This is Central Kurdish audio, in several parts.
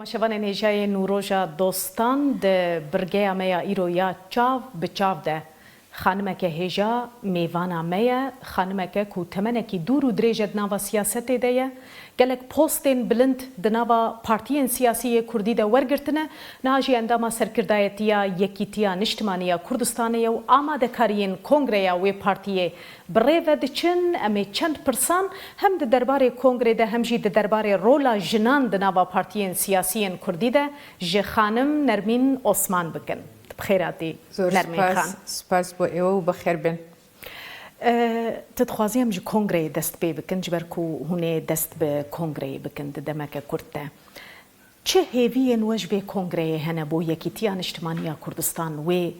شبان نیجای نوروژا دوستان ده برگه میا ایرویا چاو به چاو ده خانمه که هجا میوانا میا خانمه که کوتمنه کی دور و دریجت نوا سیاست ده گلک پوستین بلند ده نوا پارتیین سیاسی کردی ده ورگرتنه ناجی انداما سرکردایتیا یکیتیا نشتمانیا کردستانیا و آماده کارین کنگریا و پارتیه بریو دچن امی چند پرسان هم ده درباره کنگره ده هم جی ده درباره رولا جنان ده نوا پارتیین سیاسیین کردی ده جه خانم نرمین عثمان بکن بخیراتی نرمین خان سپاس بو ایو و بخیر بن تدخوازیم جه کنگره دست بی بکن جبرکو هونه دست به کنگره بکن ده دمک کرده چه هیوین وجبه کنگره هنه بو یکیتیان اجتماعی کردستان و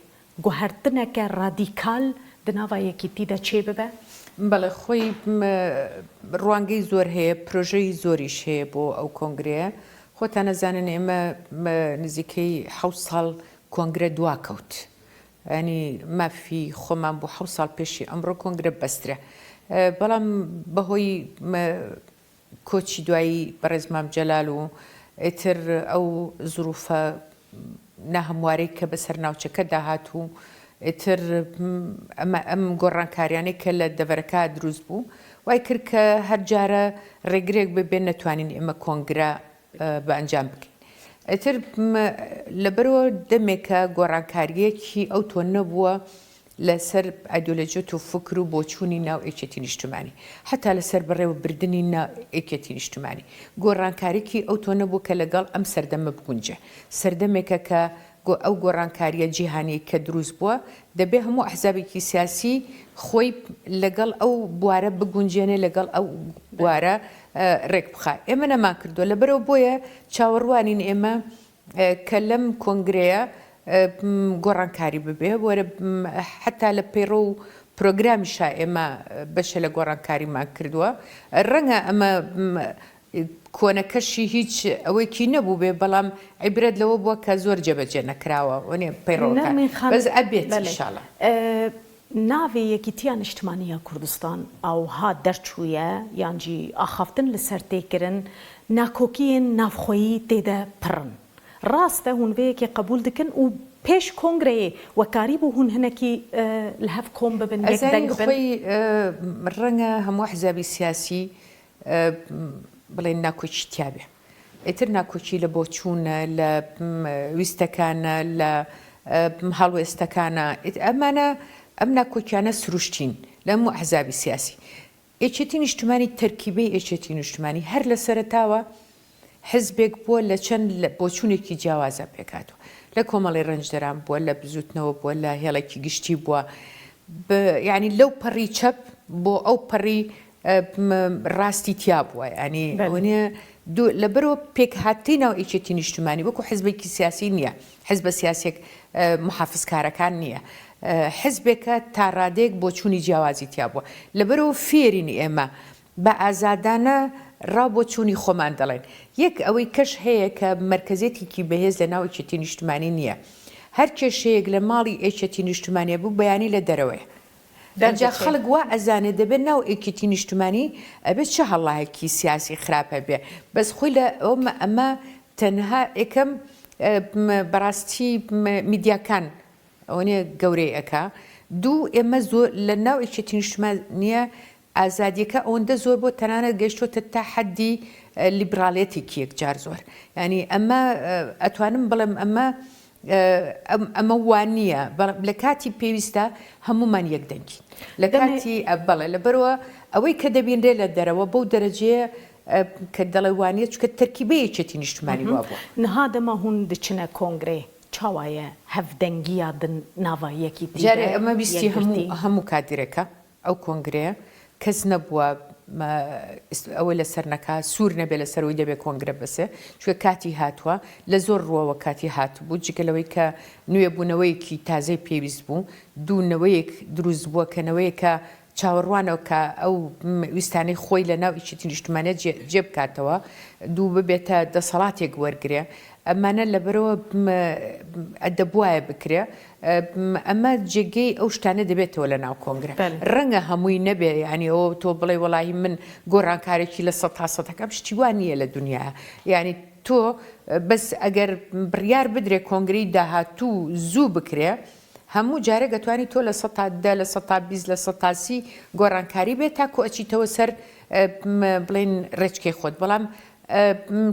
گوهرتنک رادیکال دناوا یکیتی ده چه ببه؟ بله خوی روانگی زور هی پروژه زوریش هی بو او کنگره خود انا زانن اما نزیکی 7 سال کنگره دوا کوت يعني ما في خمام بو حوصل بشي امرو كونغري بستره بلام بهوي كوتشي دواي برز مام جلالو اتر او ظروف نهم واريك بسرنا وشكا دهاتو اتر ام قران كارياني كلا دفركا دروز بو وايكر كهرجارة ريقريق ببين نتوانين اما كونغرا بانجام بكي اتر لبرو دمکا گۆڕانکاریەکی ئەو تۆ نەبووە لەسەر ئایدۆلۆژیەت و فکر و بۆچوونی ناو ئێکێتی نیشتیمانی حتا لەسەر بەڕێوەبردننی ناو ئێکێتی نیشتیمانی گۆڕانکاریکی ئەو تۆ نەبوو کە لەگەڵ ئەم سەردەمە بگونجێ سەردەمێکە کە ئەو گۆڕانکاریە جیهانی کە دروست بووە دەبێ هەموو ئەحزابێکی سیاسی خۆی لەگەڵ ئەو بوارە بگونجێنێ لەگەڵ ئەو بوارە ڕێک بخات ئێمە نەمان کردووە لەبەرەوە بۆیە چاوەڕوانین ئێمە کە لەم کۆنگرەیە گۆڕانکاری ببێ وەرە حتا لە پەیڕۆ و پرۆگرامیشا ئێمە بەشە لە گۆڕانکاریمان کردووە ڕەنگە ئەمە کۆنەکەشی هیچ ئەوەیکی نەبوو بێ بەڵام عیبرەت لەوە بووە کە زۆر جێبەجێ نەکراوە وەنێ پەیڕۆکان بەس ئەبێت ئینشاڵڵا ناوی یەکیتیان نیشتیمانیە کوردستان ئەوها دەرچوویە یانجی ئاخافتن لەسەر تێکردن ناکۆکیین ناوخۆیی تێدە پڕن ڕاستە هونوەیەکی قبول دکن و پێش کۆنگرەیە وەکاری بوو هون هەنێکی لە هەف کۆم ببن خۆی ڕەنگە هەموو حزابی سیاسی بڵێن ناکۆچی تیابێ ئیتر ناکۆچی لە بۆچوونە لە ویستەکانە لە هەڵوێستەکانە ئەمانە ئەم ناکۆکیانە سروشتین لە هەموو ئەحزابی سیاسی ئێکێتی نیشتیمانی تەرکیبەی ئێکێتی نیشتیمانی هەر لە سەرەتاوە حزبێک بووە لە چەند بۆچوونێکی جیاوازە پێکاتەوە لە کۆمەڵی ڕەنجدەران بووە لە بزوتنەوە بووە لە هێڵێکی گشتی بووە یعنی لەو پەڕی چەپ بۆ ئەو پەڕی ڕاستی تیا بووە ینی ئەوەنێ لەبەرەوە پێکهاتی ناو ئێکێتی نیشتیمانی وەکو حزبێکی سیاسی نییە حزبە سیاسێک محافزکارەکان نییە حزبێکە تا ڕادێک بۆ چوونی جیاوازی تیا بووە لەبەرەوە فێرینی ئێمە بە ئازادانە ڕاو بۆ چوونی خۆمان دەڵێن یەک ئەوەی کەش هەیە کە مرکزێتێکی بەهێز لە ناو ئێکێتی نیشتیمانی نییە هەر کێشەیەک لە ماڵی ئێکێتی نیشتیمانیە بوو بەیانی لە دەرەوەیە دەنجا خەڵک وا ئەزانێت دەبێت ناو ئێکێتی نیشتیمانی ئەبێت چه هەڵایەکی سیاسی خراپە بێ بەس خۆی لە ئەمە تەنها یەکەم بەڕاستی میدیاکان ئەوەنێ گەورەی ئەکا دوو ئێمە زۆر لە ناو ئێکێتی نیشتیمانیە ئازادیەکە ئەوەندە زۆر بۆ تەنانەت گەیشتۆتە تا حەدی لیبراڵێتێکی یەکجار زۆر ینی ئەمە ئەتوانم بڵێم ئەمە وان نییە لە کاتی پێویستە هەمومان یەکدەنگین لە کاتی بەڵێ لەبەرەوە ئەوەی کە دەبێنرێ لە دەرەوە بەو دەرەجەیە کە دەڵێوانیت چکە تەرکیبەی یەکێتی نیشتیمانی وا بووە نها دەما هون دچنە کۆنگرێ چاوایە هەفدەنگیە ناوە یەکیتی جارێ ئەمە بیستی هەموو کاتیرەکە ئەو کۆنگرەیە کەس نەبووە ئەوە لەسەر نەکا سوور نەبێ لەسەرەوەی دەبێت کۆنگرە بەسێ چکە کاتی هاتووە لە زۆر ڕووەوە کاتی هاتبوو جگەلەوەی کە نوێبوونەوەیەکی تازەی پێویست بوو دوونەوەیەک دروست بووە کەنەوەیەکە چاوەڕوانەوە کە ئەو ویستانەی خۆی لە ناو ئێکێتی نیشتیمانیە جێ بکاتەوە دوو ببێتە دەسەڵاتێک وەرگرێ ئەمانە لەبەرەوە دەبوایە بکرێ ئەمە جێگەی ئەو شتانە دەبێتەوە لە ناو کۆنگرە ڕەنگە هەمووی نەبێ ینی ئەوە تۆ بڵێ وەڵاهی من گۆڕانکارێکی لە 100 تا 100 شتی وان نییە لە دنیا ینی تۆ بەس ئەگەر بڕیار بدرێ کۆنگرەی داهاتوو زوو بکرێ هەموو جارە دەتوانانی تۆ لە ١٠ لە 120 لە 130 گۆڕانکاری بێت تاکو ئەچیتەوە سەر بڵێن ڕێچکەی خۆت بەڵام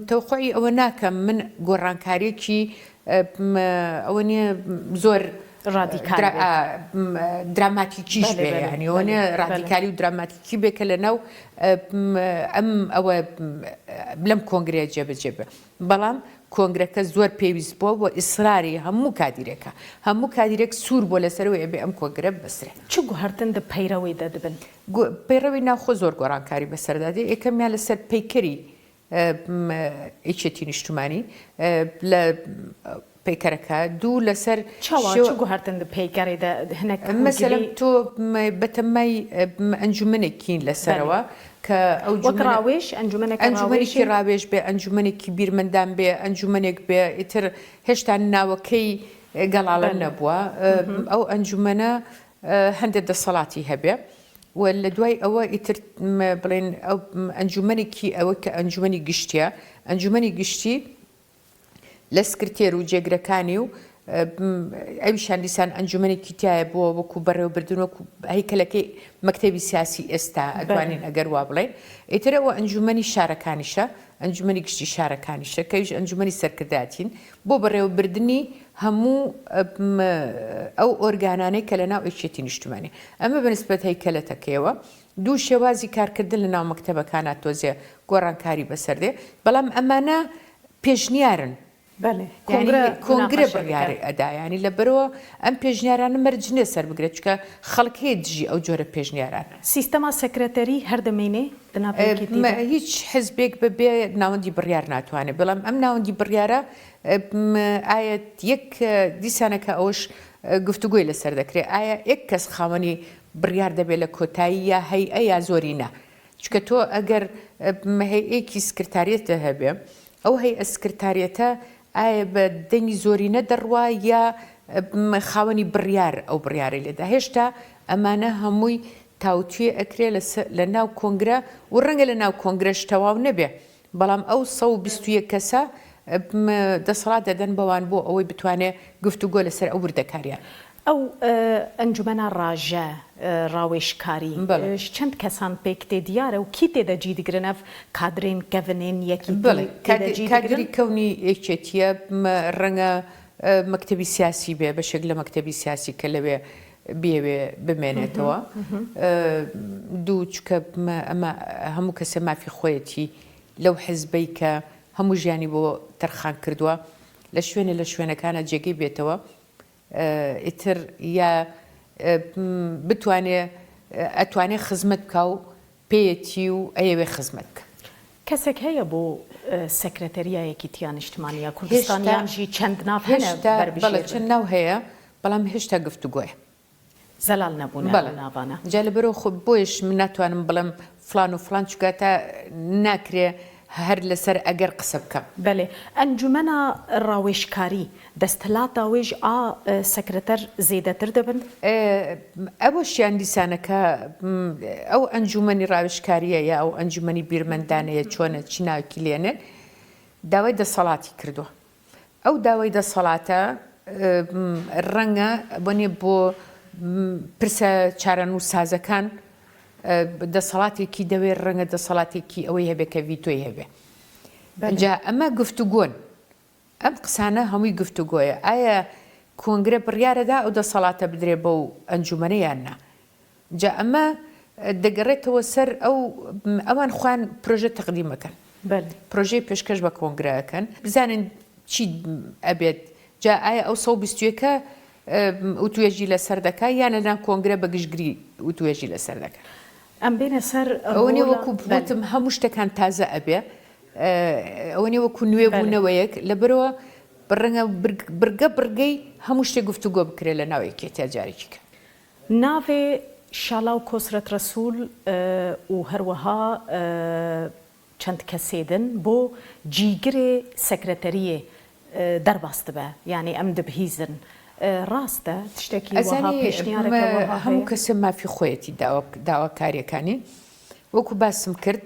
تەوقعی ئەوە ناکەم من گۆڕانکاریەکی ئەوە نیە زۆر دراماتیکیش بێ ینی ئەوە ڕادیکالی و دراماتیکی بێ کە لەناو ئەم ئەوە لەم کۆنگرەیە جێبەجێ بێ بەڵام کۆنگرەکە زۆر پێویست بووە بۆ ئیسراری هەموو کادیرێکە هەموو کادیرێک سوور بۆ لەسەرەوەی بێ ئەم کۆنگرە بەسرێ چ گوهرتن دە پەیرەوەی دەدبن پەیڕەوەی ناوخۆ زۆر گۆڕانکاری بەسەردادێ یەکەمیان لەسەر پەیکەری ئیچێتی نیشتمانی لە پەیکەرەکە دوو لەسەر گوهرتن پەیکەری هەنێک مەسەلەن تۆ بەتەمای ئەنجومەنێکین لەسەرەوە کە ئەو ڕاوێژ ئەنجومەنێکی ڕاوێژ بێ ئەنجومەنێکی بیرمەندان بێ ئەنجومەنێک بێ ئیتر هێشتا ناوەکەی گەڵاڵە نەبووە ئەو ئەنجومەنە هەندێک دەسەڵاتی هەبێ و لە دوای ئەوە ئیتر بڵێن ئەو ئەنجومەنێکی ئەوە کە ئەنجومەنی گشتیە ئەنجومەنی گشتی لە سکرتێر و جێگرەکانی و ئەویشان دیسان ئەنجومەنێکی تایە بۆ وەکو بەڕێوەبردنوەکو هەیکەلەکەی مەکتەبی سیاسی ئێستا ئەتوانین ئەگەر وا بڵێن ئیترەوە ئەنجومەنی شارەکانیشە ئەنجومەنی گشتی شارەکانیشە کەویش ئەنجومەنی سەرکرداتین بۆ بەڕێوەبردننی هەموو ئەو ئۆرگانانەی کە لە ناو ئەچێتی نیشتمانی ئەمە بەنسبەت هەیکەلەتەکەیەوە دوو شێوازی کارکردن لە ناو مەکتەبەکانە تۆزێ گۆڕانکاری بەسەردێ بەڵام ئەمانە پێشنیارن کۆنگرە بڕیاری ئەدایانی لەبەرەوە ئەم پێشنیارانە مەرجنێ سەر بگرێت چکە خەڵکەیە دژی ئەو جۆرە پێشنیاران سیستەما سەکرەتەری هەردەمێنێ هیچ حزبێک بەبێ ناوەندی بڕیار ناتوانێت بەڵام ئەم ناوەندی بڕیارە ئایا یەک دیسانەکە ئەوش گفتوگوی لەسەر دەکرێت ئایا یەک کەس خاوەنی بڕیار دەبێت لە کۆتایی یا هەیئە یا زۆری نا چکە تۆ ئەگەر هەیئەیەکی سکرتاریەتە هەبێ ئەو هەیئە سکرتاریەتە ئایا بە دەنگی زۆرینە دەڕوا یا خاوەنی بڕیار ئەو بڕیاری لێدا هێشتا ئەمانە هەمووی تاوتوێ ئەکرێ لە ناو کۆنگرە و ڕەنگە لە ناو کۆنگرەش تەواو نەبێ بەڵام ئەو 121 کەسە دەسەڵات دەدەن بەوان بۆ ئەوەی بتوانێت گفتوگۆ لەسەر ئەو وردەکاریان ئەو ئەنجومەنە ڕاژە ڕاوێژکاری چەند کەسان پێک تێ دیارە و کی تێدەجی دەگرنەف کادرێن کەڤنێن یەکی کادری کەونی یەکێتیە ڕەنگە مەکتەبی سیاسی بێ بەشێک لە مەکتەبی سیاسی کە لەوێ بێوێ بمێنێتەوە دوو چکە ئەمە هەموو کەسێ مافی خۆیەتی لەو حزبەی کە هەموو ژیانی بۆ تەرخان کردووە لە شوێنەکانە جێگەی بێتەوە ئیتر یا ئەتوانێت خزمەت بکە و پێیەتی و ئەیەوێ خزمەت بکە کەسێک هەیە بۆ سەکرەتەریایەکی تیان نیشتمانیە کوردستانیانژی چەند ناو هەیە چەند ناو هەیە بەڵام هێشتا گفتوگۆیە زەلال نەبوون ناوانە جا لەبەرەوە خۆ بۆیش من ناتوانم بڵم فلان و فلان چکە تا ناکرێ هەر لەسەر ئەگەر قسە بکە بەێ ئەنجومەنە ڕاوێژکاری دەستەلاتاوێژ سەکرەتەر زێدەتر دەبن ئەوە شیان دیسانەکە ئەو ئەنجومەنی ڕاوێژکاریە یا ئەو ئەنجومەنی بیرمەندانەیە چۆنە چی ناوکی لێنێن داوای دەسەڵاتی کردووە ئەو داوای دەسەڵاتە ڕەنگە بۆنێ بۆ پرسە چارەنووسازەکان دەسەڵاتێکی دەوێت ڕەنگە دەسەڵاتێکی ئەوەی هەبێت کە ڤیتۆی هەبێ جا ئەمە گفتوگۆن ئەم قسانە هەمووی گفتوگۆیە ئایا کۆنگرە بڕیارەدا ئەو دەسەڵاتە بدرێ بەو ئەنجومەنەیان نا جا ئەمە دەگەڕێتەوە سەر ئەوان خوان پرۆژە تەقدیمەکەن پرۆژەی پێشکەش بە کۆنگرەکەن بزانن چی ئەبێت جا ئایا ئەو 121کە وتوێژی لەسەر دەکا یان لەنا کۆنگرە بە گشتگیری وتوێژی لەسەر دەکە ئەم بێنە سەر ئەوەنێ وەکو بوتم هەموو شتەکان تازە ئەبێ ئەوەنێ وەکو نوێ بوونەوەیەک لەبەرەوە بڕەنگە بڕگەی هەموو شتێک گفتوگۆ بکرێت لە ناوەیەکێتیا جارێکیکە ناوێ شاڵاو کۆسرەت ڕەسوول و هەروەها چەند کەسێدن بۆ جیگرێ سەکرەتەریە دەرباست بە یعنی ئەم دەبهیزن ڕاستە شتێکی هەموو کەسە مافی خۆیەتی داواکاریەکانی وەکو باسم کرد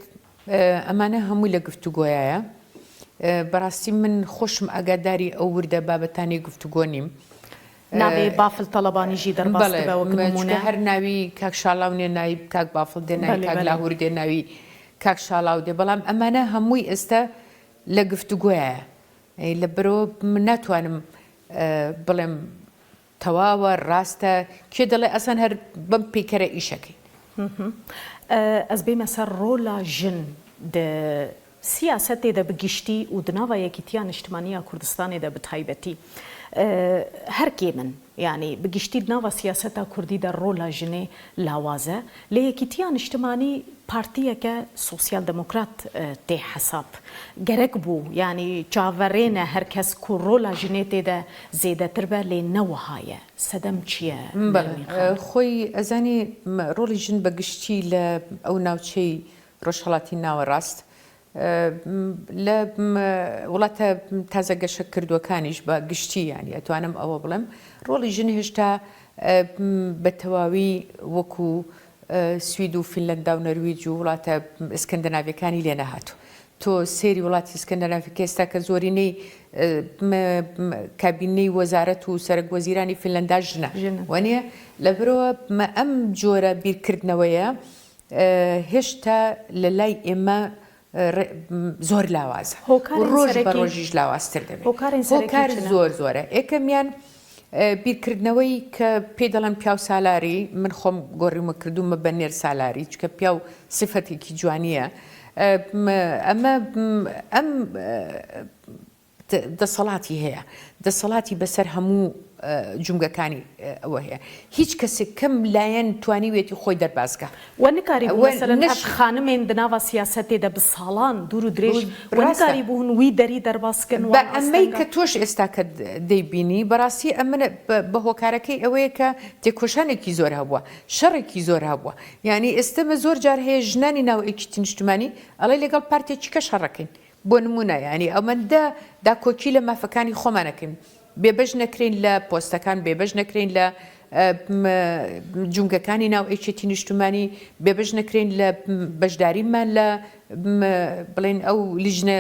ئەمانە هەمووی لە گفتوگۆیایە بەڕاستی من خۆشم ئاگاداری ئەو وردە بابەتانی گفتوگۆ نیم ناوێ بافڵ تەڵەبانیژی دەرباس بکە وەک نمونە هەر ناوی کاک شاڵاو نێ ناوی کاک بافڵ دێ ناوی کاک لاهور دێ ناوی کاک شاڵاو دێ بەڵام ئەمانە هەمووی ئێستا لە گفتوگۆیە لەبەرەوە من ناتوانم بڵێم تەواوە ڕاستە کێ دەڵێ ئەسان هەر بەم پێکەرە ئیشەکەی ئەس بێمە سەر ڕۆلا ژن سیاسەتێدا بگشتی و دناوە یەکیتیان نیشتمانیە کوردستانێدا بتایبەتی هەرکێ من یعنی بگشتی ناوە سیاسەتا کوردیدا ڕۆلا ژنێ لاوازە لە یەکیتیان نیشتمانی پارتیەکە سوسیال دموکرات تێ حەساب گەرەک بوو یعنی چاوەڕێنە هەرکەس کو ڕۆلا ژنێ تێدا زێدەتر بە لێ نەوەهایە سەدەم چییە خۆی ئەزانی ڕۆڵی ژن بەگشتی لە ئەو ناوچەی ڕۆژهەڵاتی ناوە ڕاست لە وڵاتە تازە گەشە کردوەکانیش بە گشتی ینی ئەتوانم ئەوە بڵێم ڕۆڵی ژن هێشتا بە تەواوی وەکو سوید و فینلەندا و نەرویج و وڵاتە ئسکەندەناڤیەکانی لێ نەهاتوو تۆ سێری وڵاتی ئسکەندەناڤیەکە ئێستا کە زۆرینەی کابینەی وەزارەت و سەرۆک وەزیرانی فینلەندا ژنە وانە لەبەرەوە ئەم جۆرە بیرکردنەوەیە هێشتا لە لای ئێمە زۆر لاوازە ڕۆژ بە ڕۆژیش لاوازتر دەبێت هۆکار زۆر زۆرە یەکەمیان بیرکردنەوەی کە پێ دەڵێن پیا و سالاری من خۆم گۆڕیمە کردومە بە نێر سالاری چکە پیا و سفەتێکی جوانیە ئەمە ئەم دەسەڵاتی هەیە دەسەڵاتی بەسەر هەموو جونگەکانی ئەوە هەیە هیچ کەسێک کەم لایەن توانیوێتی خۆی دەربازگە وەنکاری خانمێن دناوە سیاسەتێدا بە ساڵان دوور و درێژ وەنکاری بوون وی دەری دەرباسکن بە ئەمەی کە تۆش ئێستا کە دەیبینی بەڕاستی ئەمنە بە هۆکارەکەی ئەوەیە کە تێکۆشانێکی زۆر هەبووە شەڕێکی زۆر هەبووە یعنی ئێستەمە زۆر جار هەیە ژنانی ناو ئێکیتی نیشتمانی ئەڵێ لەگەڵ پارتێکی کە شەڕەکەین بۆ نمونە ینی ئەوەندە داکۆکی لە مافەکانی خۆمانەکەین بێبەش نەکرین لە پۆستەکان بێبەش نەکرین لە جونگەکانی ناو ئێکیتی نیشتمانی بێبەش نەکرین لە بەشداریمان لە بڵێن ئەو لیژنە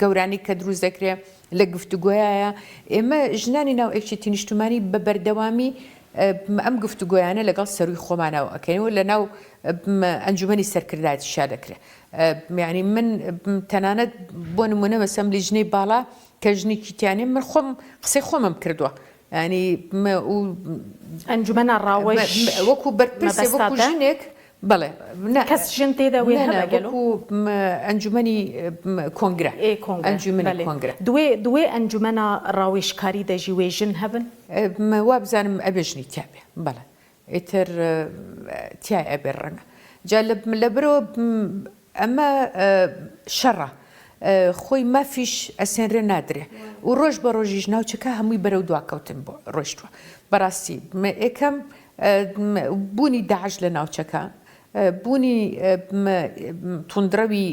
گەورانی کە دروست دەکرێ لە گفتوگۆیایە ئێمە ژنانی ناو ئێکیتی نیشتمانی بە بەردەوامی ئەم گفتوگۆیانە لەگەڵ سەروی خۆمانەوە ئەکەینەوە لە ناو ئەنجومەنی سەرکردایەتیشا دەکرێت یعنی من تەنانەت بۆ نمونە مەسەم لیژنەی باڵا کە ژنێکی تیانێ من خۆم قسەی خۆمم کردووە ینی ئەنجومەنە ڕاوەش وەکو بەرپرسێ وەکو ژنێک بەڵێ کەس ژن تێدا وێ وەکو ئەنجومەنی کۆنگرە ئەنجومەنی کۆنگرە دوێ ئەنجومەنە ڕاوێژکاری دەژی وێ ژن هەبن وا بزانم ئەبێ ژنی تیابێ بەڵێ ئیتر تیای ئەبێ ڕەنگە جا لەبرەوە ئەمە شەڕە خۆی مافیش ئەسێنرێ نادرێ و ڕۆژ بە ڕۆژیش ناوچەکە هەمووی بەرەو دواکەوتن بۆ ڕۆیشتووە بەڕاستی ئێکەم بوونی داعش لە ناوچەکە بوونی توندڕەوی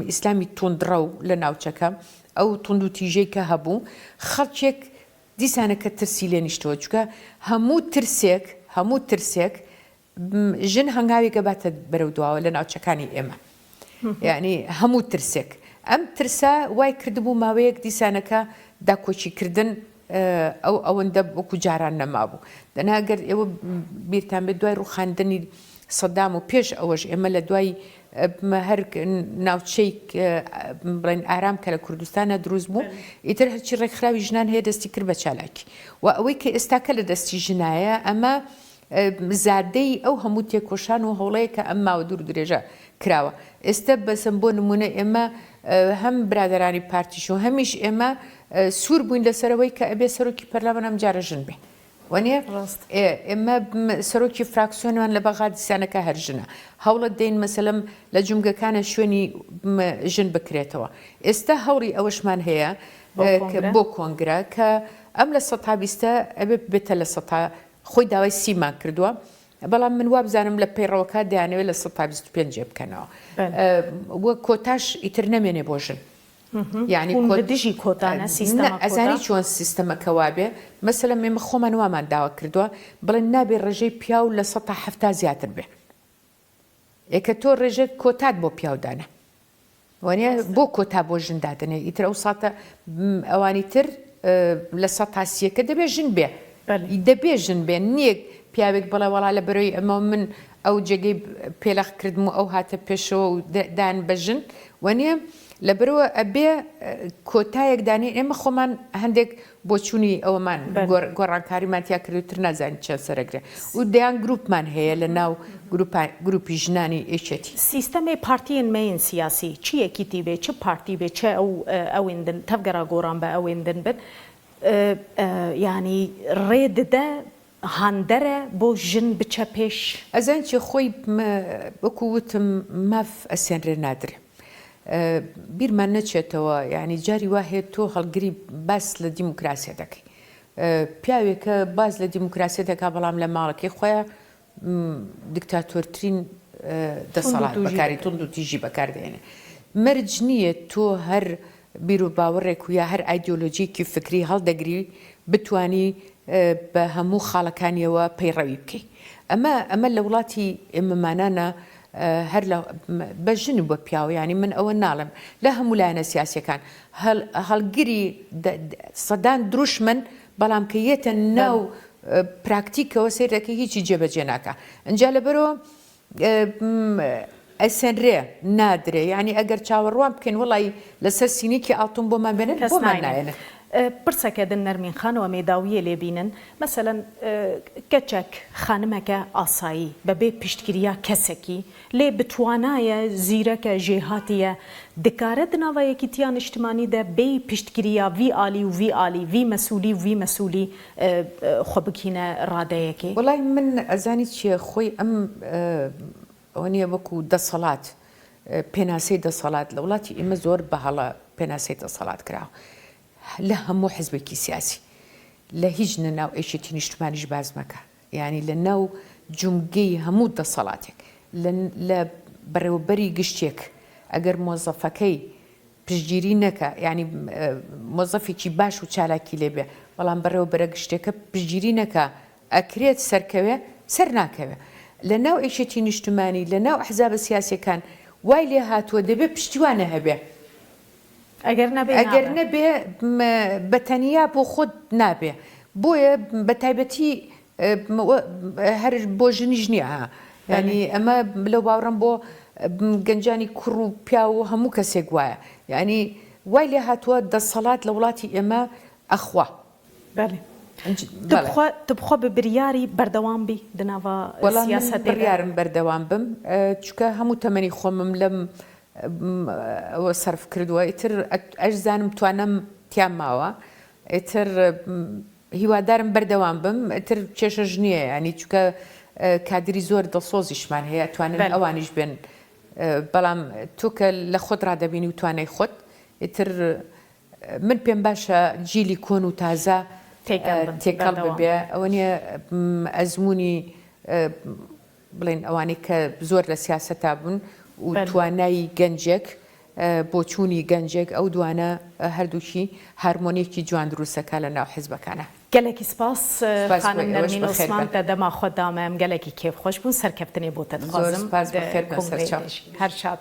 ئیسلامی توندڕە و لە ناوچەکە ئەو تونند و تیژەی کە هەبوو خەڵکێک دیسانەکە ترسی لێ نیشتەوە چکە هەموو ترسێک ژن هەنگاوی گەباتە بەرەو دواوە لە ناوچەکانی ئێمە یعنی هەموو ترسێک ئەم ترسا وای کردبوو ماوەیەک دیسانەکە داکۆچیکردن ئەو ئەوەندە وەکو جاران نەمابوو دەناگەر ئێوە بیرتان بێت دوای ڕوخاندنی سەدام و پێش ئەوەش ئێمە لە دوای هەر ناوچەی بڵێن ئارام کە لە کوردستانە دروست بوو ئیتر هەرچی ڕێکخراوی ژنان هەیە دەستی کرد بە چالاکی و ئەوەی کە ئێستاکە لە دەستی ژنایە ئەمە زادەی ئەو هەموو تێکۆشان و هەوڵەیە کە ئەم ماوە دوور درێژە کراوە ئێستا بەسم بۆ نمونە ئێمە هەم برادرانی پارتیش و هەمیش ئێمە سوور بووین لەسەرەوەی کە ئەبێ سەرۆکی پەرلەمان ئەم جارە ژن بێ وانە ئێمە سەرۆکی فراکسیۆنمان لە بەغا دیسانەکە هەر ژنە هەوڵت دەین مەسەلەم لە جومگەکانە شوێنی ژن بکرێتەوە ئێستا هەوڵی ئەوەشمان هەیە بۆ کۆنگرە کە ئەم لە 120 ئەبێ بێتە لە 100 خۆی داوای سیمان کردووە بەڵام من وابزانم لە پەیڕەوەکە دەیانەوێت لە 125 بکەنەوە وە کۆتاش ئیتر نەمێنێ بۆ ژن یعنی دژی کۆتانە سیستەمە ئەزانی چۆن سیستەمەکەوا بێ مەسەلەن ئێمە خۆمان وامان داوا کردووە بڵێن نابێ ڕێژەی پیا و لە 170 زیاتر بێ ئێکە تۆ ڕێژێت کۆتات بۆ پیاودانە وانە بۆ کۆتا بۆ ژندادنێ ئیتر ئەو ساتە ئەوانی تر لە سە تاسیەکە دەبێ ژن بێ دەبێ ژن بێ نیەک پیاوێک بڵێ وەڵا لە بەرەوەی ئەمە من ئەو جێگەی پێلەخ کردم و ئەو هاتە پێشەوە و دان بەژن وانە لە بەرەوە ئەبێ کۆتایەک دانی ئێمە خۆمان هەندێک بۆچوونی ئەوەمان گۆڕانکاریمانتیا کردوتر نازانین چە سەرەگرێ و دەیان گروپمان هەیە لە ناو گروپی ژنانی ئێچێتی سیستەمی پارتیên مەین سیاسی چیەکی تیبێ چه پارتی بێ چه ئەوێندن تەفگەرا گۆڕان بە ئەوێندن بن ینی ڕێددە هاندەرە بۆ ژن بچە پێش ئەزان چی خۆی وەکووتم ماف ئەسێنرێ نادرێ بیرمان نەچێتەوە یعنی جاری وا هەیە تۆ هەڵگری باس لە دیموکراسی دەکەی پیاوێکە باز لە دیموکراسی دەکا بەڵام لە ماڵەکەی خۆیان دیکتاتۆرترین دەسەڵات بەکاری تند و تیژی بەکاردێنێ مەرج نییە تۆ هەر بیر و باوەڕێک و یا هەر ئایدۆلۆژیکی فکری هەڵدەگری بتانی بە هەموو خاڵەکانیەوە پەیڕەوی بکەیت ئەمە لە وڵاتی ئێمەمانانە هەر بەژن بۆ پیاوەیانی من ئەوە ناڵم لە هەموو لایەنە سیاسیەکان هەڵگیری سەدان دروشمن بەڵام کە یێتە ناو پراکتیکەوە سیرەکە هیچی جێبەجێ ناکە ئەجا لەبەرەوە ئەسێنرێ نادرێ ینی ئەگەر چاوەڕوان بکەین وڵی لەسەر سینێکی ئاڵتون بۆمان بێنن بۆمان نایەنە پرسەکەدن نەرمین خانەوە مێداویە لێبینن مەسەەن کەچەک خانمەکە ئاسایی بەبێ پشتگیریە کەسێکی لێ بتوانایە زیرەکە ژێهاتیە دکارە دناوایەکی تیان نیشتمانی دە بێ پشتگیریە وی عالی و وی عالی وی مەسوولی و وی مەسوولی خۆ بکینە ڕادەیەکی وڵای من ئەزانی چیە خۆی ئەم ئەوە نییە وەکو دەسەڵات پێناسەی دەسەڵات لە وڵاتی ئێمە زۆر بەهەڵە پێناسەی دەسەڵات کراوە لە هەموو حزبێکی سیاسی لە هیچ نەناو ئێشێتی نیشتمانیش باز مەکە ینی لە ناو جومگەی هەموو دەسەڵاتێک لە بەڕێوەبەری گشتێک ئەگەر مۆزەفەکەی پشتگیری نەکە ینی مۆزەفێکی باش و چالاکی لێبێ بەڵام بەڕێوەبەرە گشتێکە پشتگیری نەکە ئەکرێت سەرکەوێ سەر ناکەوێ لە ناو ئێشێتی نیشتمانی لە ناو ئەحزابە سیاسیەکان وای لێ هاتووە دەبێت پشتیوانە هەبێ ئەگەر نەبێ بەتەنیا بۆ خۆت نابێ بۆیە بە تایبەتی هەر بۆ ژنیش نییە ینی ئەمە لەو باوەڕم بۆ گەنجانی کوڕ و پیا و هەموو کەسێک وایە ینی وای لێ هاتووە دەسەڵات لە وڵاتی ئێمە ئەخوا تبخوا بە بریاری بەردەوام بی دناوە سیاسەت بڕیارم بەردەوام بم چکە هەموو تەمەنی خۆمم لەم ئەوە سەرف کردووە ئیتر ئەش زانم توانم تیان ماوە ئیتر هیوادارم بەردەوام بم ئیتر کێشەژ نییە ینی چکە کادری زۆر دڵسۆزیشمان هەیە توانن ئەوانیش بێن بەڵام توکە لە خۆت ڕادەبینی و توانای خۆت ئیتر من پێم باشە جیلی کۆن و تازە تێکەڵ ببێ ئەوە نیە ئەزمموی بڵێن ئەوانەی کە زۆر لە سیاسەتا بوون و توانایی گەنجێک بۆ چوونی گەنجێک ئەو دوانە هەردووکی هارمۆنیەکی جوان دروستەکە لە ناو حیزبەکانە گەلێکی سپاس خانم نەرمین عوسمان تە دەما خۆدامەم گەلێکی کێف خۆش بوون سەرکەوتنی بۆ تەدخوازم هەر شاد